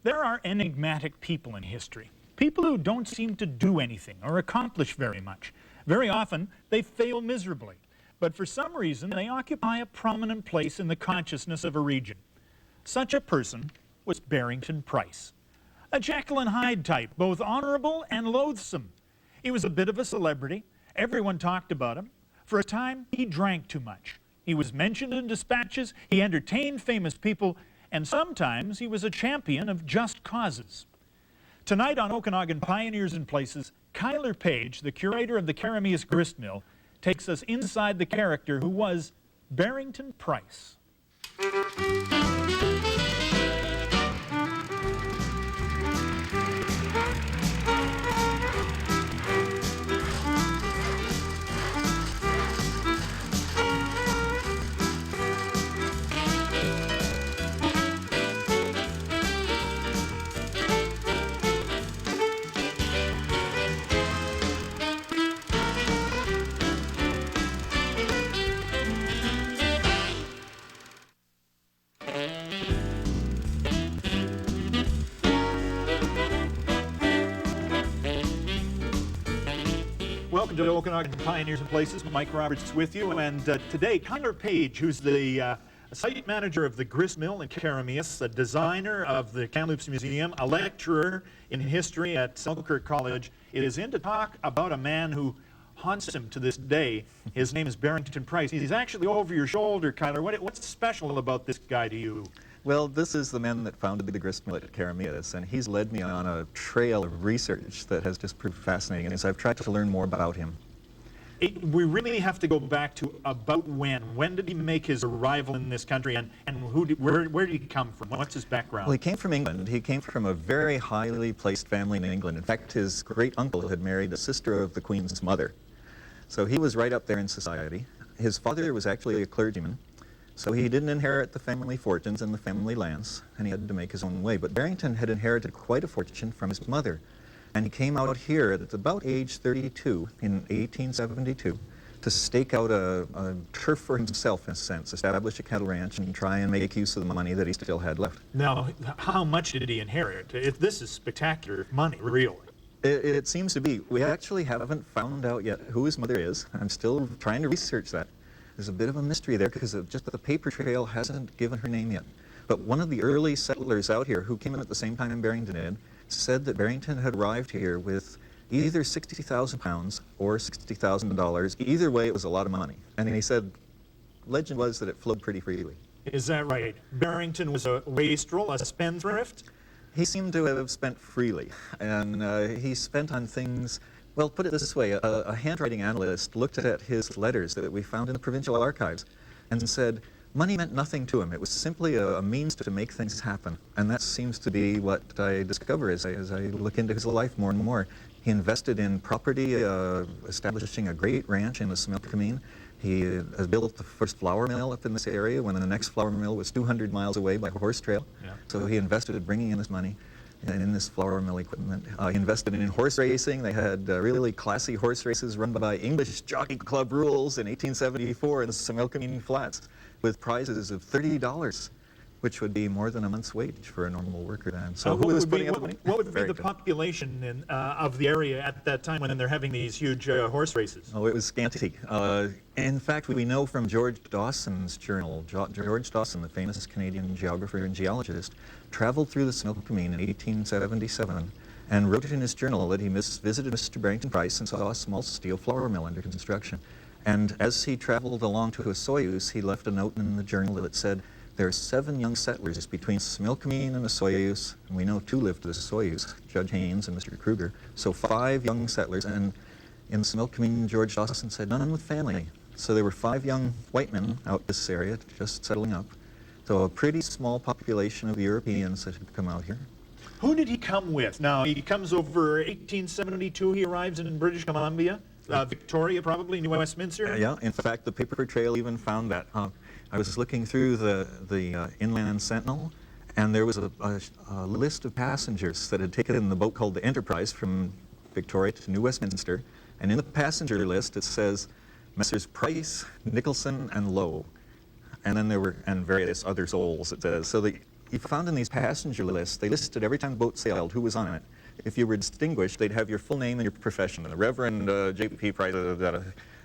There are enigmatic people in history, people who don't seem to do anything or accomplish very much. Very often, they fail miserably, but for some reason, they occupy a prominent place in the consciousness of a region. Such a person was Berrington Price, a Jekyll and Hyde type, both honorable and loathsome. He was a bit of a celebrity. Everyone talked about him. For a time, he drank too much. He was mentioned in dispatches, he entertained famous people, and sometimes he was a champion of just causes. Tonight on Okanagan Pioneers and Places, Kyler Page, the curator of the Karameas Gristmill, takes us inside the character who was Berrington Price. Welcome to Okanagan Pioneers and Places. Mike Roberts is with you, and today Kyler Page, who's the site manager of the Gristmill in Karameas, a designer of the Kamloops Museum, a lecturer in history at Selkirk College, is in to talk about a man who haunts him to this day. His name is Berrington Price. He's actually over your shoulder, Kyler. What's special about this guy to you? Well, this is the man that founded the Gristmill at Karameas, and he's led me on a trail of research that has just proved fascinating, and so I've tried to learn more about him. We really have to go back to about when. When did he make his arrival in this country, and where did he come from? What's his background? Well, he came from England. He came from a very highly placed family in England. In fact, his great-uncle had married a sister of the Queen's mother. So he was right up there in society. His father was actually a clergyman. So he didn't inherit the family fortunes and the family lands, and he had to make his own way. But Berrington had inherited quite a fortune from his mother, and he came out here at about age 32 in 1872 to stake out a turf for himself, in a sense, establish a cattle ranch and try and make use of the money that he still had left. Now, how much did he inherit? This is spectacular money, really. It seems to be. We actually haven't found out yet who his mother is. I'm still trying to research that. There's a bit of a mystery there because just the paper trail hasn't given her name yet. But one of the early settlers out here who came in at the same time Berrington did said that Berrington had arrived here with either 60,000 pounds or $60,000. Either way, it was a lot of money. And he said, legend was that it flowed pretty freely. Is that right? Berrington was a wastrel, a spendthrift? He seemed to have spent freely, and he spent on things. Well, put it this way, a handwriting analyst looked at his letters that we found in the provincial archives and said money meant nothing to him. It was simply a means to make things happen. And that seems to be what I discover as I look into his life more and more. He invested in property, establishing a great ranch in the Smilkameen. He has built the first flour mill up in this area when the next flour mill was 200 miles away by horse trail. Yeah. So he invested in bringing in this money in this flour mill equipment. He invested in horse racing. They had really classy horse races run by English Jockey Club rules in 1874 in the Smilkameen Flats with prizes of $30, which would be more than a month's wage for a normal worker then. So who was putting up the money? What would be the population of the area at that time when they're having these huge horse races? Oh, it was scanty. In fact, we know from George Dawson's journal, George Dawson, the famous Canadian geographer and geologist, traveled through the Smilkameen in 1877 and wrote in his journal that he visited Mr. Berrington Price and saw a small steel flour mill under construction. And as he traveled along to a Soyuz, he left a note in the journal that said, there are 7 young settlers between Smilkameen and the Soyuz, and we know 2 lived to the Soyuz, Judge Haynes and Mr. Kruger. So 5 young settlers, and in Smilkameen, George Dawson said, none with family. So there were 5 young white men out this area, just settling up. So a pretty small population of Europeans that had come out here. Who did he come with? Now, he comes over 1872, he arrives in British Columbia, Victoria probably, New Westminster? Yeah, in fact, the paper trail even found that. I was looking through the Inland Sentinel, and there was a list of passengers that had taken the boat called the Enterprise from Victoria to New Westminster, and in the passenger list it says Messrs. Price, Nicholson, and Lowe, and then there were various other souls. It says so. you found in these passenger lists, they listed every time the boat sailed who was on it. If you were distinguished, they'd have your full name and your profession. And the Reverend J.P. Price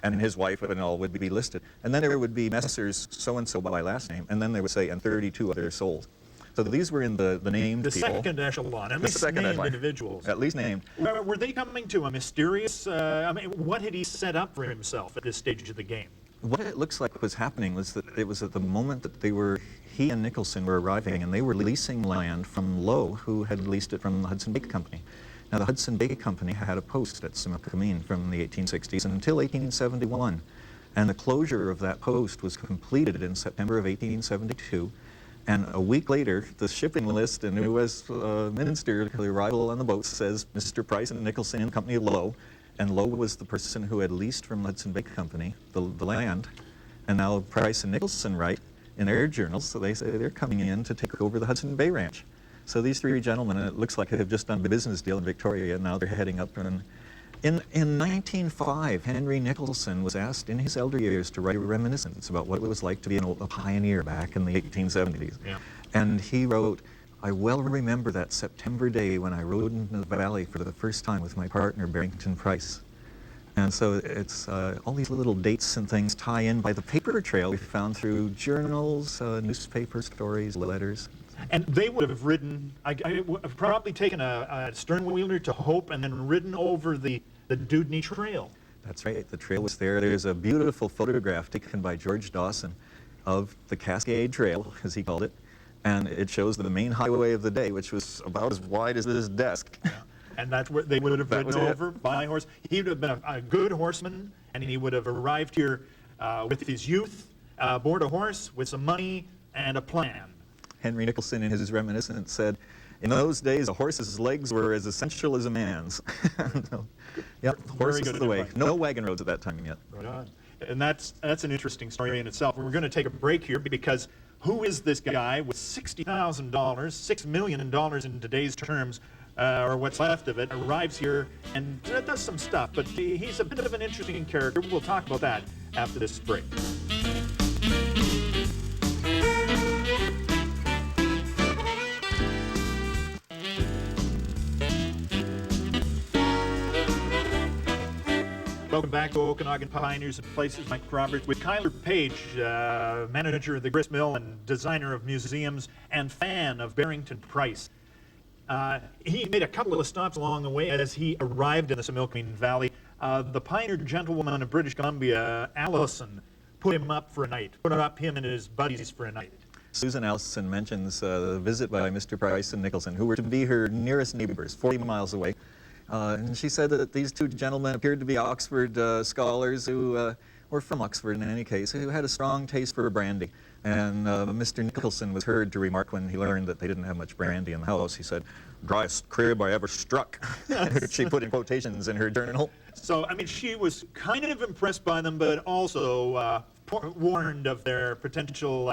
and his wife and all would be listed. And then there would be Messrs. So-and-so by last name, and then they would say, and 32 other souls. So these were in the named people. The second echelon, at least named individuals. At least named. Were they coming to a mysterious, I mean, what had he set up for himself at this stage of the game? What it looks like was happening was that it was at the moment that he and Nicholson were arriving, and they were leasing land from Lowe, who had leased it from the Hudson Bay Company. Now, the Hudson Bay Company had a post at Similkameen from the 1860s until 1871, and the closure of that post was completed in September of 1872. And a week later, the shipping list in the U.S. Minister, the arrival on the boat says Mr. Price and Nicholson in company of Lowe, and Lowe was the person who had leased from Hudson Bay Company the land, and now Price and Nicholson write in their journals, so they say they're coming in to take over the Hudson Bay Ranch. So these three gentlemen, and it looks like they have just done a business deal in Victoria, and now they're heading up. And in 1905, Henry Nicholson was asked in his elder years to write a reminiscence about what it was like to be a pioneer back in the 1870s. Yeah. And he wrote, "I well remember that September day when I rode in the valley for the first time with my partner, Berrington Price." And so it's all these little dates and things tie in by the paper trail we found through journals, newspaper stories, letters. And they would have ridden, probably taken a stern wheeler to Hope and then ridden over the Dewdney Trail. That's right, the trail was there. There's a beautiful photograph taken by George Dawson of the Cascade Trail, as he called it, and it shows the main highway of the day, which was about as wide as this desk. Yeah. And that's where they would have ridden over by horse. He would have been a good horseman, and he would have arrived here with his youth, aboard a horse, with some money and a plan. Henry Nicholson, in his reminiscence, said, "In those days, a horse's legs were as essential as a man's." So, yep, horse is the way. Advice. No wagon roads at that time yet. Right on. And that's an interesting story in itself. We're going to take a break here because who is this guy with $60,000, $6 million in today's terms, or what's left of it, arrives here and does some stuff, but he's a bit of an interesting character. We'll talk about that after this break. Welcome back to Okanagan Pioneers and Places. Mike Roberts with Kyler Page, manager of the Grist Mill and designer of museums and fan of Berrington Price. He made a couple of stops along the way as he arrived in the Similkameen Valley. The pioneer gentlewoman of British Columbia, Allison, put him up for a night, him and his buddies for a night. Susan Allison mentions the visit by Mr. Price and Nicholson, who were to be her nearest neighbors, 40 miles away. And she said that these two gentlemen appeared to be Oxford scholars who were from Oxford in any case, who had a strong taste for brandy. And Mr. Nicholson was heard to remark when he learned that they didn't have much brandy in the house, he said, "Driest crib I ever struck." She put in quotations in her journal. So, I mean, she was kind of impressed by them, but also warned of their potential,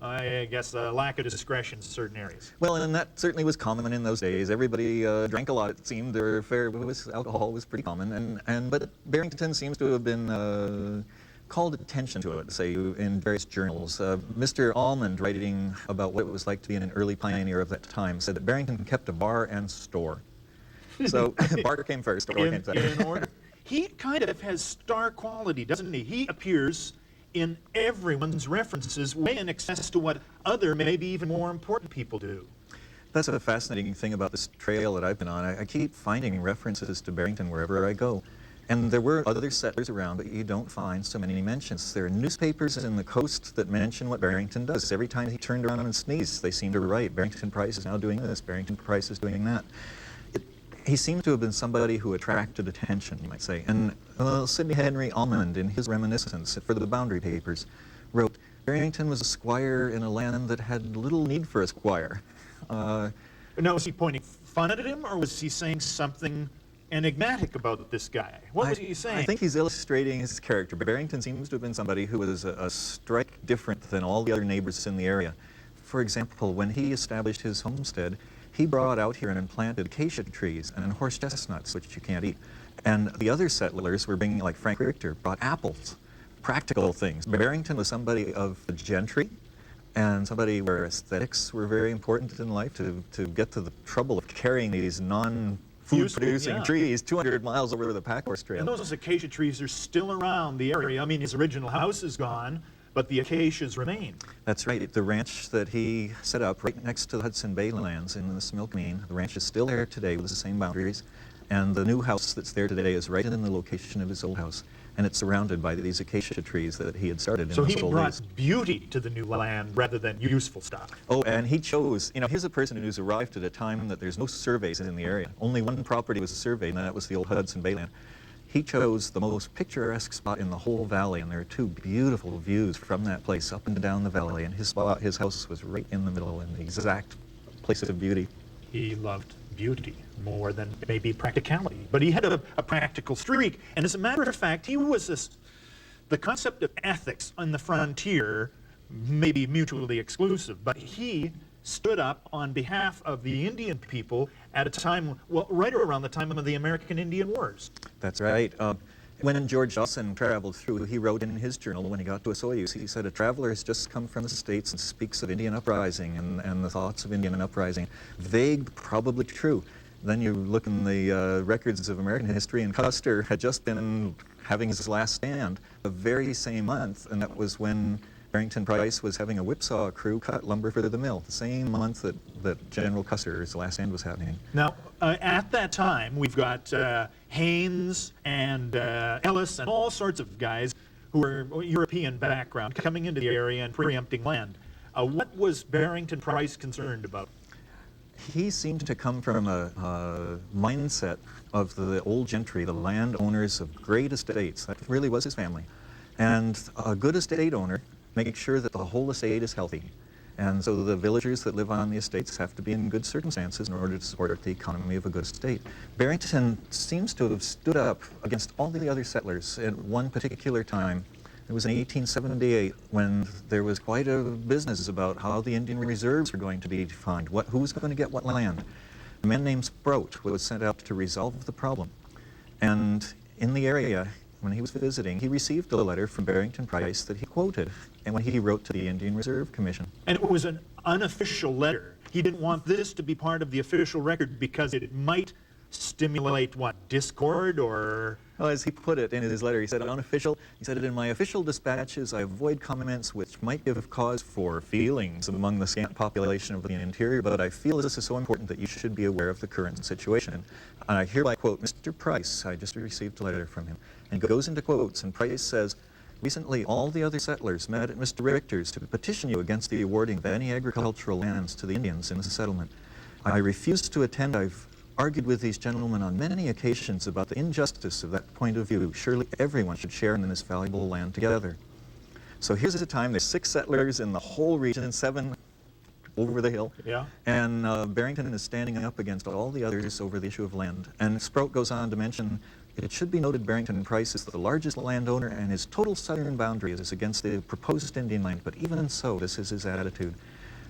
I guess, lack of discretion in certain areas. Well, and that certainly was common in those days. Everybody drank a lot, it seemed. Alcohol was pretty common. But Berrington seems to have been called attention to it, say, in various journals. Mr. Almond, writing about what it was like to be an early pioneer of that time, said that Berrington kept a bar and store. So bar came first, store came second. In order. He kind of has star quality, doesn't he? He appears in everyone's references way in excess to what other, maybe even more important people do. That's a fascinating thing about this trail that I've been on. I keep finding references to Berrington wherever I go. And there were other settlers around, but you don't find so many mentions. There are newspapers in the coast that mention what Berrington does. Every time he turned around and sneezed, they seemed to write, "Berrington Price is now doing this, Berrington Price is doing that." He seemed to have been somebody who attracted attention, you might say. And Sidney Henry Almond, in his reminiscence for the Boundary Papers, wrote, "Berrington was a squire in a land that had little need for a squire." Now, was he pointing fun at him, or was he saying something enigmatic about this guy? What was he saying? I think he's illustrating his character. Berrington seems to have been somebody who was a strike different than all the other neighbors in the area. For example, when he established his homestead, he brought out here and planted acacia trees and horse chestnuts, which you can't eat. And the other settlers were bringing, like Frank Richter, brought apples, practical things. Berrington was somebody of the gentry, and somebody where aesthetics were very important in life, to get to the trouble of carrying these non-food-producing trees 200 miles over the pack horse trail. And those acacia trees are still around the area. I mean, his original house is gone, but the acacias remain. That's right. The ranch that he set up right next to the Hudson Bay lands in the Smilkameen, the ranch is still there today with the same boundaries. And the new house that's there today is right in the location of his old house. And it's surrounded by these acacia trees that he had started in So those he old brought days. beauty to the new land rather than useful stuff. Oh, and he chose, you know, here's a person who's arrived at a time that there's no surveys in the area. Only one property was surveyed, and that was the old Hudson Bay land. He chose the most picturesque spot in the whole valley, and there are two beautiful views from that place up and down the valley, and his spot, his house was right in the middle in the exact place of beauty. He loved beauty more than maybe practicality, but he had a practical streak. And as a matter of fact, he was the concept of ethics on the frontier may be mutually exclusive, but he stood up on behalf of the Indian people at a time, well, right around the time of the American Indian Wars. That's right. When George Dawson traveled through, he wrote in his journal when he got to Osoyoos, he said, "A traveler has just come from the States and speaks of Indian uprising and the thoughts of Indian uprising. Vague, probably true." Then you look in the records of American history, and Custer had just been having his last stand the very same month, and that was when Berrington Price was having a whipsaw crew cut lumber for the mill, the same month that General Custer's last stand was happening. Now, at that time, we've got Haynes and Ellis and all sorts of guys who were European background coming into the area and preempting land. What was Berrington Price concerned about? He seemed to come from a mindset of the old gentry, the landowners of great estates. That really was his family. And a good estate owner, making sure that the whole estate is healthy. And so the villagers that live on the estates have to be in good circumstances in order to support the economy of a good estate. Barrington seems to have stood up against all the other settlers at one particular time. It was in 1878 when there was quite a business about how the Indian reserves were going to be defined, who was going to get what land. A man named Sprout was sent out to resolve the problem. And in the area, when he was visiting, he received a letter from Berrington Price that he quoted, and when he wrote to the Indian Reserve Commission. And it was an unofficial letter. He didn't want this to be part of the official record because it might stimulate, what, discord or... Well, as he put it in his letter, he said, unofficial, he said, "In my official dispatches, I avoid comments which might give cause for feelings among the scant population of the interior, but I feel this is so important that you should be aware of the current situation." And I hereby quote Mr. Price. I just received a letter from him, and goes into quotes, and Price says, "Recently, all the other settlers met at Mr. Richter's to petition you against the awarding of any agricultural lands to the Indians in the settlement. I refused to attend. I've argued with these gentlemen on many occasions about the injustice of that point of view. Surely everyone should share in this valuable land together." So here's a time, there's 6 settlers in the whole region and 7 over the hill. Yeah. And Barrington is standing up against all the others over the issue of land. And Sprout goes on to mention, "It should be noted Berrington Price is the largest landowner, and his total southern boundary is against the proposed Indian land, but even so, this is his attitude."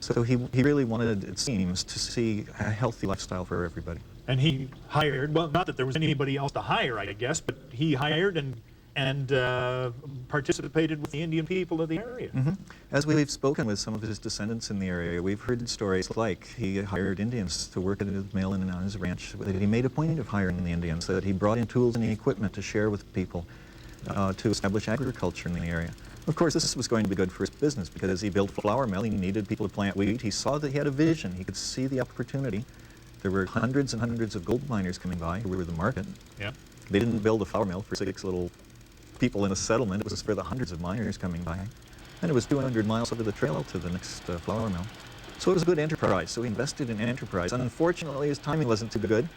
So he really wanted, it seems, to see a healthy lifestyle for everybody. And he hired, well, not that there was anybody else to hire, I guess, but he hired and participated with the Indian people of the area. Mm-hmm. As we've spoken with some of his descendants in the area, we've heard stories like he hired Indians to work at his mill and on his ranch, that he made a point of hiring the Indians, that he brought in tools and equipment to share with people to establish agriculture in the area. Of course, this was going to be good for his business because as he built a flour mill, he needed people to plant wheat. He saw that he had a vision. He could see the opportunity. There were hundreds and hundreds of gold miners coming by who were the market. Yeah. They didn't build a flour mill for 6 little people in a settlement. It was for the hundreds of miners coming by. And it was 200 miles over the trail to the next flour mill. So it was a good enterprise. So he invested in enterprise. Unfortunately, his timing wasn't too good.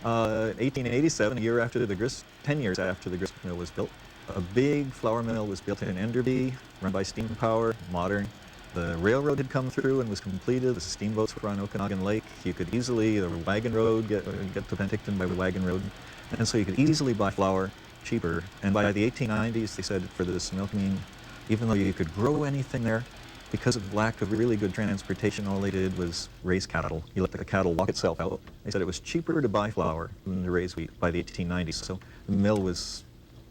1887, 10 years after the grist mill was built, a big flour mill was built in Enderby, run by steam power, modern. The railroad had come through and was completed. The steamboats were on Okanagan Lake. You could easily, the wagon road, get to Penticton by the wagon road. And so you could easily buy flour cheaper. And by the 1890s, they said for this Smilkameen, even though you could grow anything there, because of lack of really good transportation, all they did was raise cattle. You let the cattle walk itself out. They said it was cheaper to buy flour than to raise wheat by the 1890s. So the mill was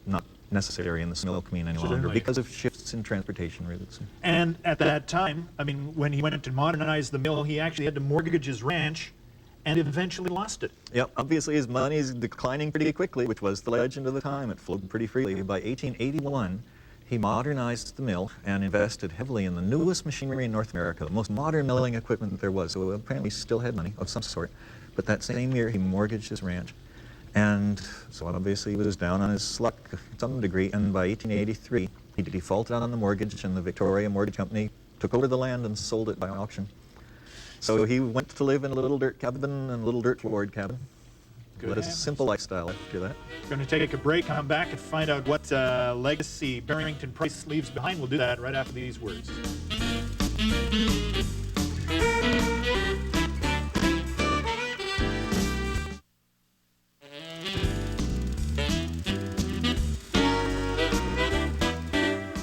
not necessary in the Smilkameen any longer because of shifts costs in transportation routes. And at that time, I mean, when he went to modernize the mill, he actually had to mortgage his ranch and eventually lost it. Yep, obviously his money is declining pretty quickly, which was the legend of the time. It flowed pretty freely. By 1881, he modernized the mill and invested heavily in the newest machinery in North America, the most modern milling equipment that there was. So apparently he still had money of some sort. But that same year, he mortgaged his ranch. And so obviously he was down on his luck to some degree. And by 1883, he defaulted on the mortgage, and the Victoria Mortgage Company took over the land and sold it by auction. So he went to live in a little dirt cabin and a little dirt floored cabin. Led a simple lifestyle after that. We're going to take a break, come back, and find out what legacy Berrington Price leaves behind. We'll do that right after these words.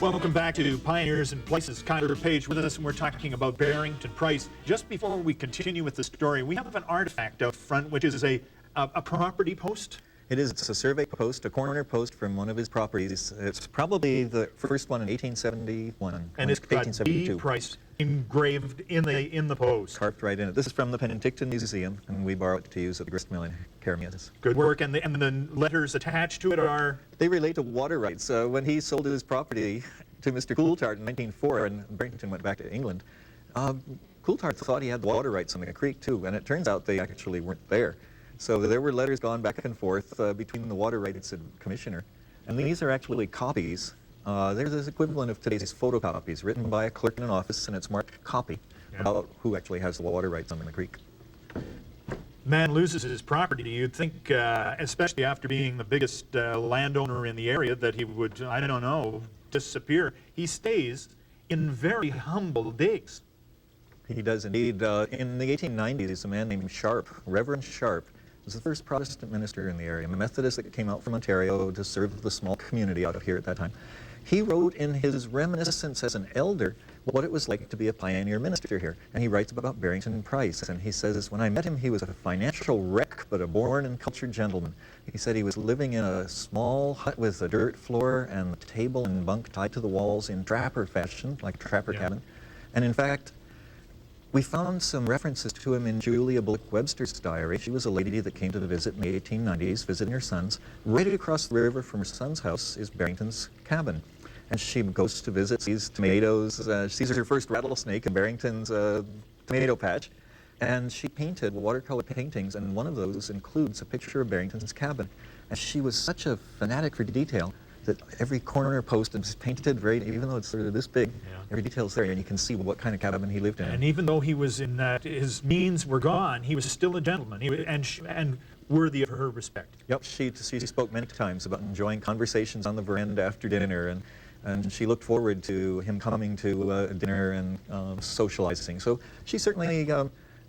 Welcome back to Pioneers and Places. Kyler Page with us, and we're talking about Berrington Price. Just before we continue with the story, we have an artifact out front, which is a property post. It is. It's a survey post, a corner post from one of his properties. It's probably the first one in 1871. And it's got B. Price engraved in the post. Carved right in it. This is from the Penticton Museum, and we borrow it to use at the grist mill in Caramias. Good work. And the letters attached to it are? They relate to water rights. When he sold his property to Mr. Coulthard in 1904, and Berrington went back to England, Coulthard thought he had the water rights on the creek too, and it turns out they actually weren't there. So there were letters gone back and forth between the water rights commissioner, and these are actually copies. They're the equivalent of today's photocopies, written by a clerk in an office, and it's marked copy about who actually has the water rights on the creek. Man loses his property. You'd think, especially after being the biggest landowner in the area, that he would, I don't know, disappear. He stays in very humble digs. He does indeed. In the 1890s, a man named Sharp, Reverend Sharp, was the first Protestant minister in the area, a Methodist that came out from Ontario to serve the small community out of here at that time. He wrote in his reminiscence as an elder what it was like to be a pioneer minister here. And he writes about Berrington Price. And he says, when I met him, he was a financial wreck, but a born and cultured gentleman. He said he was living in a small hut with a dirt floor and a table and bunk tied to the walls in trapper fashion, like a trapper cabin. And in fact, we found some references to him in Julia Bullock Webster's diary. She was a lady that came to visit in the 1890s, visiting her sons. Right across the river from her son's house is Berrington's cabin. And she goes to visit, sees tomatoes, sees her first rattlesnake in Berrington's tomato patch. And she painted watercolor paintings, and one of those includes a picture of Berrington's cabin. And she was such a fanatic for detail that every corner post is painted very, even though it's sort of this big, every detail's there, and you can see what kind of cabin he lived in. And even though he was in that, his means were gone, he was still a gentleman, and worthy of her respect. Yep, she spoke many times about enjoying conversations on the veranda after dinner, and she looked forward to him coming to dinner and socializing. So she certainly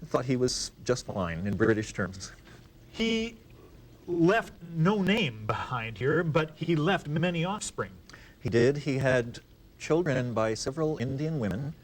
thought he was just fine in British terms. He left no name behind here, but he left many offspring. He did. He had children by several Indian women,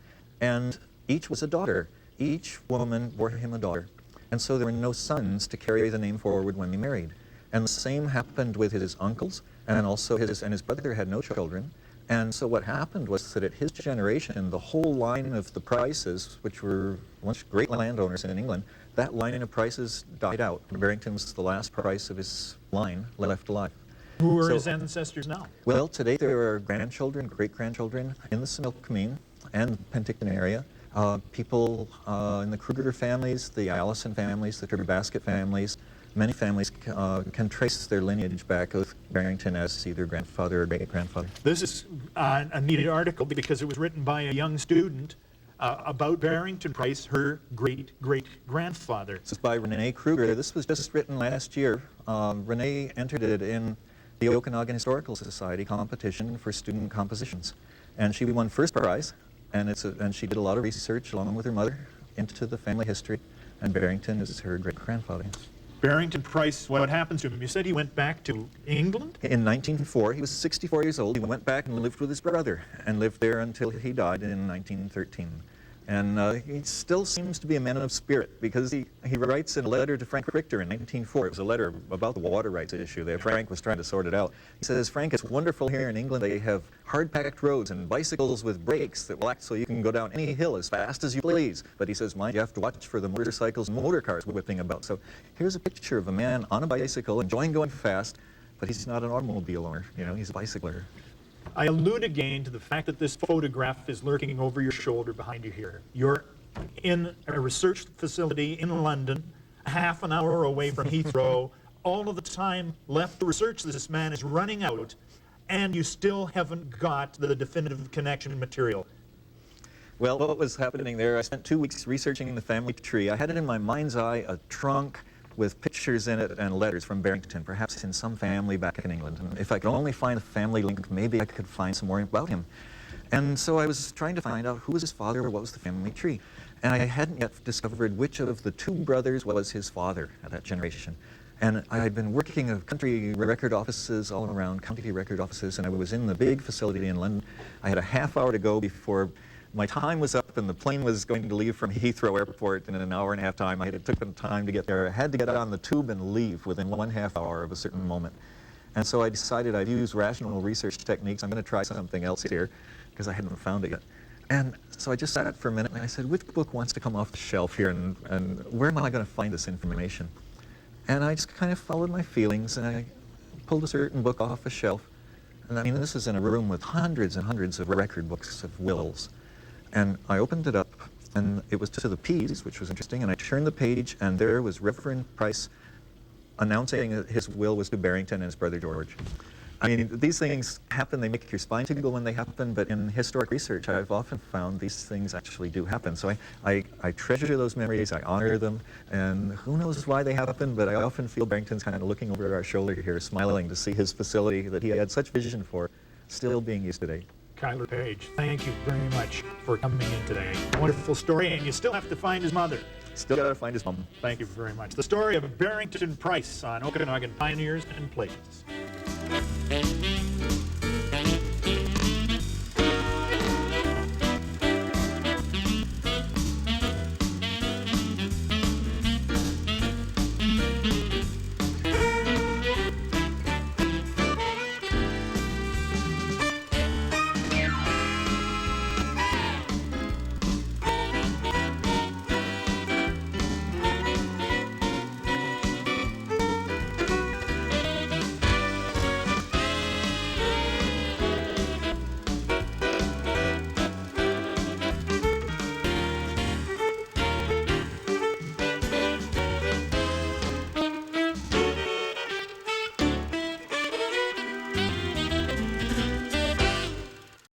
and each was a daughter. Each woman bore him a daughter. And so there were no sons to carry the name forward when they married. And the same happened with his uncles, and also his brother had no children. And so what happened was that at his generation, the whole line of the Prices, which were once great landowners in England, that line of Prices died out. Berrington was the last Price of his line left alive. Who are his ancestors now? Well, today there are grandchildren, great-grandchildren in the Similkameen and Penticton area. People in the Kruger families, the Allison families, the Turner-Basket families, many families can trace their lineage back with Berrington as either grandfather or great-grandfather. This is a neat article because it was written by a young student about Berrington Price, her great-great-grandfather. This is by Renee Kruger. This was just written last year. Renee entered it in the Okanagan Historical Society competition for student compositions. And she won first prize, and she did a lot of research along with her mother into the family history, and Berrington is her great-grandfather. Berrington Price, what happens to him? You said he went back to England? In 1904, he was 64 years old. He went back and lived with his brother and lived there until he died in 1913. And he still seems to be a man of spirit, because he writes in a letter to Frank Richter in 1904. It was a letter about the water rights issue there. Frank was trying to sort it out. He says, "Frank, it's wonderful here in England. They have hard-packed roads and bicycles with brakes that will act so you can go down any hill as fast as you please." But he says, "Mind, you have to watch for the motorcycles and motor cars whipping about." So here's a picture of a man on a bicycle enjoying going fast, but he's not an automobile owner. You know, he's a bicycler. I allude again to the fact that this photograph is lurking over your shoulder behind you here. You're in a research facility in London, half an hour away from Heathrow. All of the time left to research this man is running out, and you still haven't got the definitive connection material. Well, what was happening there, I spent 2 weeks researching the family tree. I had it in my mind's eye, a trunk with pictures in it and letters from Berrington, perhaps in some family back in England. And if I could only find a family link, maybe I could find some more about him. And so I was trying to find out who was his father, or what was the family tree. And I hadn't yet discovered which of the two brothers was his father at that generation. And I had been working at country record offices all around, county record offices, and I was in the big facility in London. I had a half hour to go before my time was up, and the plane was going to leave from Heathrow Airport in an hour and a half time. It took them time to get there. I had to get on the tube and leave within 1/2 hour of a certain moment. And so I decided I'd use rational research techniques. I'm going to try something else here, because I hadn't found it yet. And so I just sat for a minute, and I said, which book wants to come off the shelf here, and where am I going to find this information? And I just kind of followed my feelings, and I pulled a certain book off a shelf. And I mean, this is in a room with hundreds and hundreds of record books of wills. And I opened it up, and it was to the P's, which was interesting, and I turned the page, and there was Berrington Price announcing that his will was to Berrington and his brother George. I mean, these things happen, they make your spine tingle when they happen, but in historic research, I've often found these things actually do happen. So I treasure those memories, I honor them, and who knows why they happen, but I often feel Berrington's kind of looking over our shoulder here, smiling to see his facility that he had such vision for still being used today. Kyler Page, thank you very much for coming in today. Wonderful story, and you still have to find his mother. Still got to find his mom. Thank you very much. The story of Berrington Price on Okanagan Pioneers and Places.